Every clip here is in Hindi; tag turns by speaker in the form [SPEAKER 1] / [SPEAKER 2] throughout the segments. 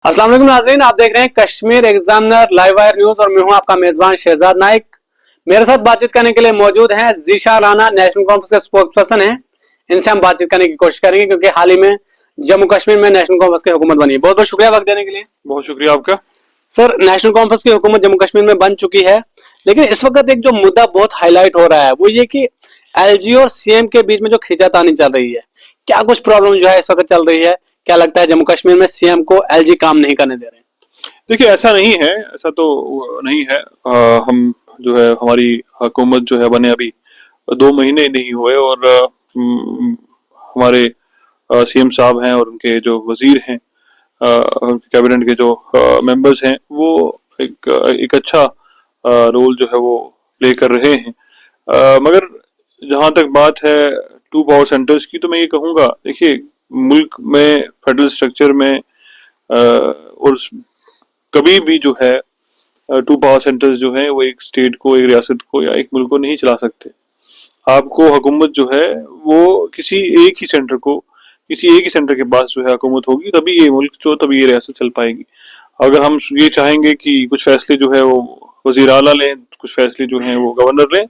[SPEAKER 1] अस्सलाम वालेकुम नाज़रीन, आप देख रहे हैं Kashmir examiner live wire news और मैं हूं आपका मेजबान शहजाद नाइक। मेरे साथ बातचीत करने के लिए मौजूद हैं ज़ीशा राना, नेशनल कॉन्फ्रेंस के स्पोक्स पर्सन हैं। इनसे हम बातचीत करने की कोशिश करेंगे क्योंकि हाल ही में जम्मू कश्मीर में नेशनल कॉन्फ्रेंस की हुकूमत बनी है। बहुत बहुत शुक्रिया वक्त देने के लिए।
[SPEAKER 2] बहुत शुक्रिया आपका।
[SPEAKER 1] सर, नेशनल कॉन्फ्रेंस की हुकूमत जम्मू कश्मीर में बन चुकी है, लेकिन इस वक्त एक जो मुद्दा बहुत हाईलाइट हो रहा है वो ये कि एलजी और सीएम के बीच में जो खींचातानी चल रही है, क्या कुछ प्रॉब्लम जो है इस वक्त चल रही है? क्या लगता है जम्मू कश्मीर में सीएम को एलजी काम नहीं करने दे रहे हैं?
[SPEAKER 2] देखिए, ऐसा नहीं है, ऐसा तो नहीं है। हम जो है हमारी हुकूमत जो है बने अभी 2 महीने नहीं हुए और हमारे सीएम साहब हैं और उनके जो वजीर हैं, कैबिनेट के जो मेंबर्स हैं, वो एक अच्छा रोल जो है वो प्ले कर रहे हैं। मगर जहाँ तक बात है टू पावर सेंटर्स की, तो मैं ये कहूँगा, देखिए, मुल्क में फेडरल स्ट्रक्चर में और कभी भी जो है टू पावर सेंटर्स जो है वो एक स्टेट को, एक रियासत को या एक मुल्क को नहीं चला सकते। आपको हुकूमत जो है वो किसी एक ही सेंटर को, किसी एक ही सेंटर के पास जो है हुकूमत होगी, तभी ये मुल्क जो, तभी ये रियासत चल पाएगी। अगर हम ये चाहेंगे कि कुछ फैसले जो है वो वजीर आला लें, कुछ फैसले जो हैं वो गवर्नर लें,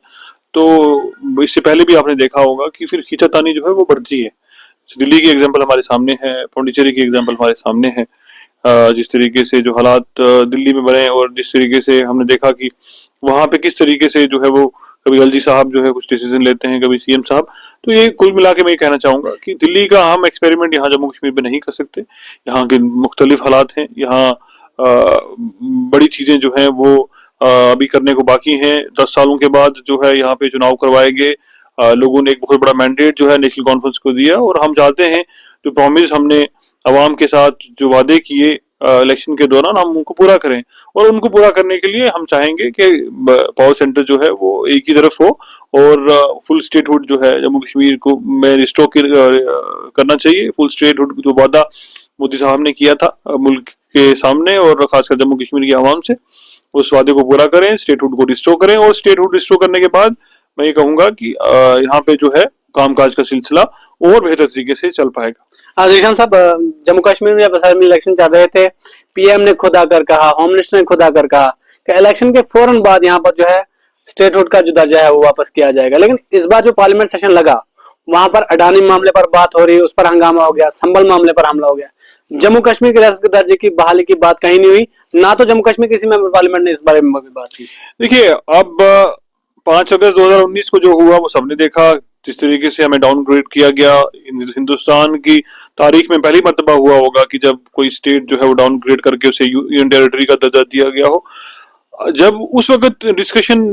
[SPEAKER 2] तो इससे पहले भी आपने देखा होगा कि फिर खींचातानी जो है वो बढ़ती है। दिल्ली की एग्जाम्पल हमारे सामने है, पौंडीचेरी की एग्जाम्पल हमारे सामने है। जिस तरीके से जो हालात दिल्ली में बने और जिस तरीके से हमने देखा कि वहां पे किस तरीके से जो है वो कभी एलजी साहब जो है कुछ डिसीजन लेते हैं, कभी सीएम साहब। तो ये कुल मिला के मैं ये कहना चाहूंगा कि दिल्ली का हम एक्सपेरिमेंट यहाँ जम्मू कश्मीर में नहीं कर सकते। यहाँ के मुख्तलिफ हालात हैं, यहाँ बड़ी चीजें जो हैं वो अभी करने को बाकी हैं। 10 सालों के बाद जो है यहाँ पे चुनाव करवाए गए, लोगों ने एक बहुत बड़ा मैंडेट जो है नेशनल कॉन्फ्रेंस को दिया और हम चाहते हैं जो प्रॉमिस हमने अवाम के साथ जो वादे किए इलेक्शन के दौरान, हम उनको पूरा करें। और उनको पूरा करने के लिए हम चाहेंगे कि पावर सेंटर जो है वो एक ही तरफ हो और फुल स्टेटहुड जो है जम्मू कश्मीर को में रिस्टोर करना चाहिए। फुल स्टेटहुड जो वादा मोदी साहब ने किया था मुल्क के सामने और खासकर जम्मू कश्मीर की आवाम से, उस वादे को पूरा करें, स्टेटहुड को रिस्टोर करें। और स्टेटहुड रिस्टोर करने के बाद मैं ये कहूंगा कि यहाँ पे जो है कामकाज का सिलसिला और बेहतर तरीके से चल पाएगा।
[SPEAKER 1] जीशान साहब, जम्मू कश्मीर में जब असल इलेक्शन चल रहे थे, पीएम ने खुद आकर कहा, होम मिनिस्टर ने खुद आकर कहा कि इलेक्शन के फौरन बाद यहाँ पर जो है स्टेटहुड का जो दर्जा है वो वापस किया जाएगा। लेकिन इस बार जो पार्लियामेंट सेशन लगा, वहां पर अडानी मामले पर बात हो रही, उस पर हंगामा हो गया, संभल मामले पर हमला हो गया। जम्मू कश्मीर के रियासत के दर्जे की बहाली की बात कहीं नहीं हुई, ना तो जम्मू कश्मीर किसी मेंबर पार्लियामेंट ने इस बारे में बात की।
[SPEAKER 2] देखिए, अब 5 अगस्त 2019 को जो हुआ वो सबने देखा, जिस तरीके से हमें डाउनग्रेड किया गया। हिंदुस्तान की तारीख में पहली मर्तबा हुआ होगा कि जब कोई स्टेट जो है वो डाउनग्रेड करके उसे यूनियन टेरिटरी का दर्जा दिया गया हो। जब उस वक्त डिस्कशन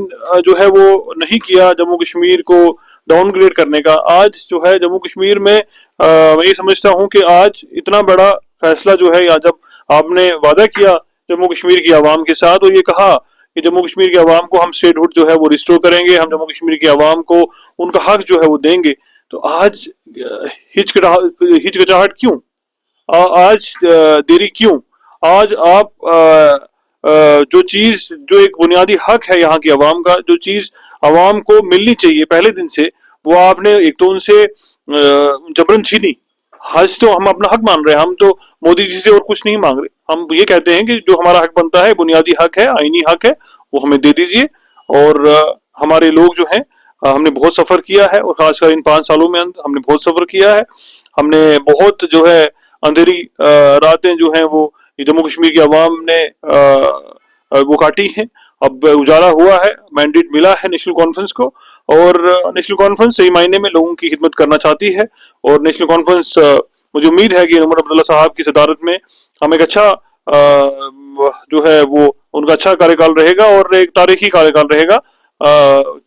[SPEAKER 2] जो है वो नहीं किया जम्मू कश्मीर को डाउनग्रेड करने का, आज जो है जम्मू कश्मीर में मैं ये समझता हूँ कि आज इतना बड़ा फैसला जो है, या जब आपने वादा किया जम्मू कश्मीर की आवाम के साथ और ये कहा कि जम्मू कश्मीर की आवाम को हम स्टेटहुड जो है वो रिस्टोर करेंगे, हम जम्मू कश्मीर की आवाम को उनका हक जो है वो देंगे, तो आज हिचकिचाहट क्यों? आज देरी क्यों? आज आप जो चीज, जो एक बुनियादी हक है यहाँ की आवाम का, जो चीज आवाम को मिलनी चाहिए पहले दिन से, वो आपने एक तो उनसे जबरन छीनी। आज तो हम अपना हक मान रहे हैं, हम तो मोदी जी से और कुछ नहीं मांग रहे। हम ये कहते हैं कि जो हमारा हक बनता है, बुनियादी हक है, आईनी हक है, वो हमें दे दीजिए। और हमारे लोग जो हैं, हमने बहुत सफर किया है और खासकर इन 5 सालों में हमने बहुत सफर किया है। हमने बहुत जो है अंधेरी रातें जो हैं वो जम्मू कश्मीर की आवाम ने वो काटी हैं। अब उजाला हुआ है, मैंडेट मिला है नेशनल कॉन्फ्रेंस को और नेशनल कॉन्फ्रेंस सही मायने में लोगों की खिदमत करना चाहती है। और नेशनल कॉन्फ्रेंस, मुझे उम्मीद है कि उमर अब्दुल्ला साहब की सदारत में हम एक अच्छा जो है वो उनका अच्छा कार्यकाल रहेगा और एक तारीखी कार्यकाल रहेगा।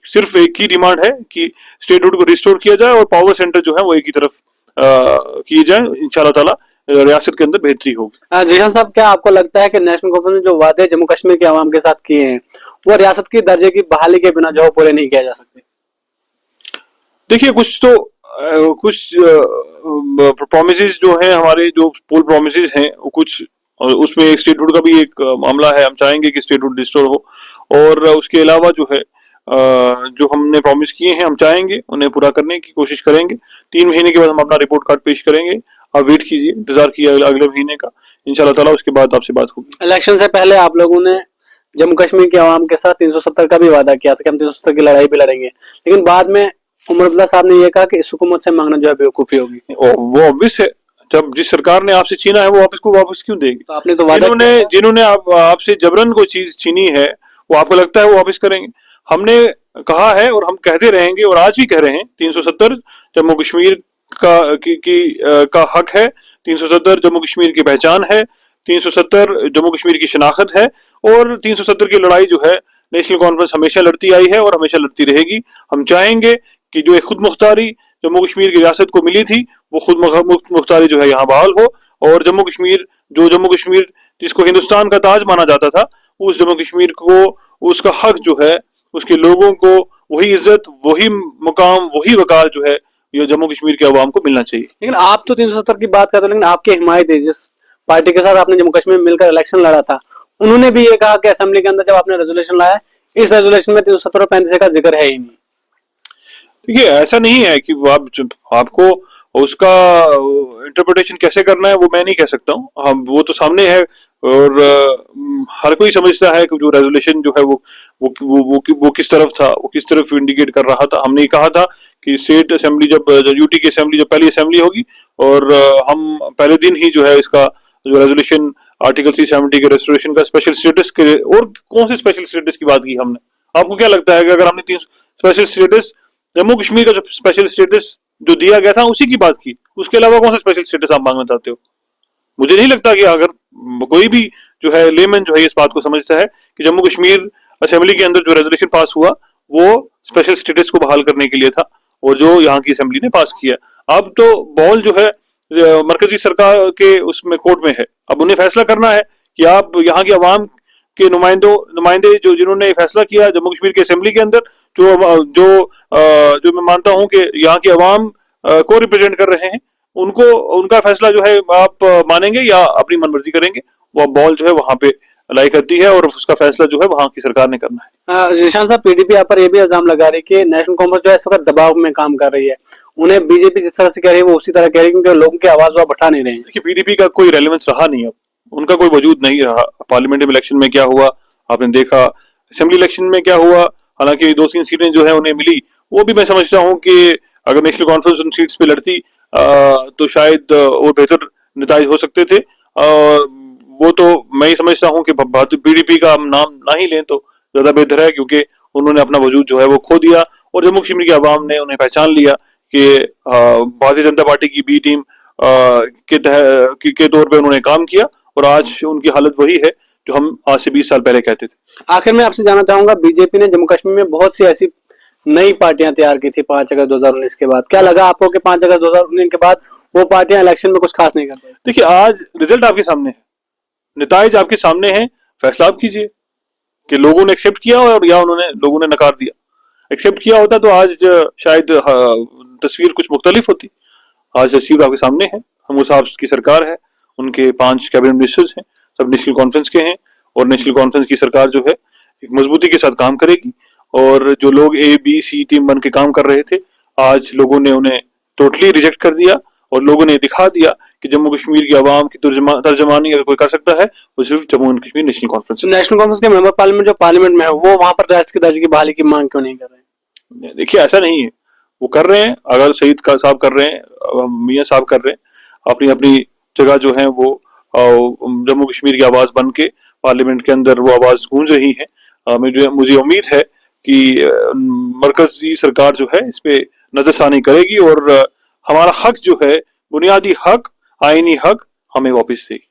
[SPEAKER 2] सिर्फ एक ही डिमांड है कि स्टेटहुड को रिस्टोर किया जाए और पावर सेंटर जो है वो एक ही तरफ किए जाए। इंशाल्लाह ताला रियासत के अंदर बेहतरी होगी।
[SPEAKER 1] जीशान साहब, क्या आपको लगता है कि नेशनल कॉन्फ्रेंस ने जो वादे जम्मू कश्मीर के आवाम के साथ किए हैं वो रियासत के दर्जे की बहाली के बिना जो है पूरे नहीं किया जा सकते?
[SPEAKER 2] देखिए, कुछ प्रोमिसेस जो हैं, हमारे जो पोल प्रोमिसेस हैं, वो कुछ, उसमें एक स्टेटहुड का भी एक मामला है। हम चाहेंगे कि स्टेटहुड रिस्टोर हो और उसके अलावा जो है जो हमने प्रॉमिस किए हैं, हम चाहेंगे उन्हें पूरा करने की कोशिश करेंगे। 3 महीने के बाद हम अपना रिपोर्ट कार्ड पेश करेंगे। आप वेट कीजिए, इंतजार किए अगले महीने का इंशाल्लाह ताला उसके बाद आपसे बात होगी।
[SPEAKER 1] इलेक्शन से पहले आप लोगों ने जम्मू कश्मीर की आवाम के साथ 370 का भी वादा किया था कि हम 370 की लड़ाई भी लड़ेंगे, लेकिन बाद में उमर अब्दुल्ला साहब ने यह कहा कि इस हुकूमत से मांगना जो है बेवकूफी होगी।
[SPEAKER 2] वो ऑब्वियस है, जब जिस सरकार ने आपसे छीना है वो वापस क्यों देगी?
[SPEAKER 1] तो आपने तो वादा
[SPEAKER 2] जिन्होंने आपसे जबरन कोई चीज छीनी है, वो आपको लगता है वो वापस करेंगे? हमने कहा है और हम कहते रहेंगे और आज भी कह रहे हैं, 370 जम्मू कश्मीर का हक है, 370 जम्मू कश्मीर की पहचान है, 370 जम्मू कश्मीर की शनाख्त है, और 370 की लड़ाई जो है नेशनल कॉन्फ्रेंस हमेशा लड़ती आई है और हमेशा लड़ती रहेगी। हम चाहेंगे कि जो एक खुद मुख्तारी जम्मू कश्मीर की रियासत को मिली थी, वो खुद मुख्तारी जो है यहाँ बहाल हो, और जम्मू कश्मीर जिसको हिंदुस्तान का ताज माना जाता था, उस जम्मू कश्मीर को उसका हक जो है, उसके लोगों को वही इज्जत, वही मुकाम, वही वकार जो है ये जम्मू कश्मीर के अवाम को मिलना चाहिए।
[SPEAKER 1] लेकिन आप तो 370 की बात करते हो, लेकिन आपकी हिमायत है जिस पार्टी के साथ आपने जम्मू कश्मीर में मिलकर इलेक्शन लड़ा था, उन्होंने भी ये कहा कि असेंबली के अंदर जब आपने रेजोल्यूशन लाया, इस रेजोल्यूशन में 370 और 35 का जिक्र है ही नहीं।
[SPEAKER 2] देखिए, ऐसा नहीं है कि आपको उसका इंटरप्रिटेशन कैसे करना है वो मैं नहीं कह सकता हूँ। हम वो तो सामने है, और हर कोई समझता है कि जो रेजोल्यूशन जो है वो किस तरफ था, वो किस तरफ इंडिकेट कर रहा था। हमने कहा था कि स्टेट असेंबली जब यूटी की असेंबली जब पहली असेंबली होगी, और हम पहले दिन ही जो है इसका जो रेजोल्यूशन आर्टिकल 370 के रेस्टोरेशन का स्पेशल स्टेटस के, और कौन से स्पेशल स्टेटस की बात की हमने? आपको क्या लगता है कि अगर हमने 3 स्पेशल स्टेटस, जम्मू कश्मीर का जो स्पेशल स्टेटस जो दिया गया था उसी की बात की, उसके अलावा कौन सा स्पेशल स्टेटस आप मांगना चाहते हो? मुझे नहीं लगता कि अगर कोई भी जो है लेमन जो है इस बात को समझता है कि जम्मू कश्मीर असेंबली के अंदर जो रेजोल्यूशन पास हुआ वो स्पेशल स्टेटस को बहाल करने के लिए था, और जो यहाँ की असेंबली ने पास किया। अब तो बॉल जो है मरकजी सरकार के उसमें कोर्ट में है। अब उन्हें फैसला करना है कि आप यहाँ की आवाम के नुमाइंदे जो जिन्होंने फैसला किया जम्मू कश्मीर की असेंबली के अंदर, जो मैं मानता हूं कि यहाँ की आवाम को रिप्रेजेंट कर रहे हैं, उनका फैसला जो है आप मानेंगे या अपनी मनमर्जी करेंगे? वो बॉल जो है वहां पे लाई करती है, और उसका फैसला जो है वहां की सरकार ने करना है।
[SPEAKER 1] जिशान साहब, पीडीपी आप पर यह भी इल्जाम लगा रही है कि नेशनल कांफ्रेंस जो है इस वक्त दबाव में काम कर रही है। उन्हें बीजेपी जिस तरह से कह रही है वो उसी तरह कह रही है, क्योंकि लोगों की आवाज वो उठा नहीं रहे हैं।
[SPEAKER 2] देखिए, पीडीपी का कोई रेलेवेंस रहा नहीं, अब उनका कोई वजूद नहीं रहा। पार्लियामेंट इलेक्शन में क्या हुआ आपने देखा, असेंबली इलेक्शन में क्या हुआ, हालांकि 2-3 सीटें जो है उन्हें मिली, वो भी मैं समझता हूं कि अगर नेशनल कॉन्फ्रेंस उन सीट्स पे लड़ती तो शायद वो बेहतर नताइज हो सकते थे। वो तो मैं ही समझता हूं कि पीडीपी का हम नाम ना ही लें तो ज्यादा बेहतर है, क्योंकि उन्होंने अपना वजूद जो है वो खो दिया, और जम्मू कश्मीर की आवाम ने उन्हें पहचान लिया कि भारतीय जनता पार्टी की बी टीम के तौर पे उन्होंने काम किया, और आज उनकी हालत वही है जो हम आज से 20 साल पहले कहते थे।
[SPEAKER 1] आखिर में आपसे जानना चाहूंगा, बीजेपी ने जम्मू कश्मीर में बहुत सी ऐसी नई पार्टियां तैयार की थी 5 अगस्त 2019 के बाद। क्या लगा आपको कि 5 अगस्त 2019 के बाद वो पार्टियां इलेक्शन में कुछ खास नहीं कर पाई?
[SPEAKER 2] देखिए, आज रिजल्ट आपके सामने है, नताइज आपके सामने है, फैसला आप कीजिए कि लोगों ने एक्सेप्ट किया और या लोगों ने नकार दिया। एक्सेप्ट किया होता तो आज शायद तस्वीर कुछ मुख्तलिफ होती। आज तस्वीर आपके सामने है, हम साहब की सरकार है, उनके 5 कैबिनेट मिनिस्टर्स हैं, सब नेशनल कॉन्फ्रेंस के हैं, और नेशनल कॉन्फ्रेंस की सरकार जो है एक मजबूती के साथ काम करेगी। और जो लोग ABC टीम बन के काम कर रहे थे, आज लोगों ने उन्हें टोटली रिजेक्ट कर दिया, और लोगों ने दिखा दिया कि जम्मू कश्मीर की आवाम की तर्जमानी अगर कोई कर सकता है वो सिर्फ Jammu and Kashmir national conference.
[SPEAKER 1] National conference के मेंबर पार्लियामेंट जो पार्लियामेंट में है, वो वहां पर रियासत की दर्जे की बहाली की मांग क्यों नहीं कर रहे हैं?
[SPEAKER 2] देखिए, ऐसा नहीं है, वो कर रहे हैं। अगर सईद साहब कर रहे हैं, मियां साहब कर रहे हैं, अपनी अपनी जगह जो है वो जम्मू कश्मीर की आवाज बन के पार्लियामेंट के अंदर वो आवाज गूंज रही है। मुझे उम्मीद है कि मरकजी सरकार जो है इस पे नजरसानी करेगी, और हमारा हक जो है, बुनियादी हक, आईनी हक, हमें वापस देगी।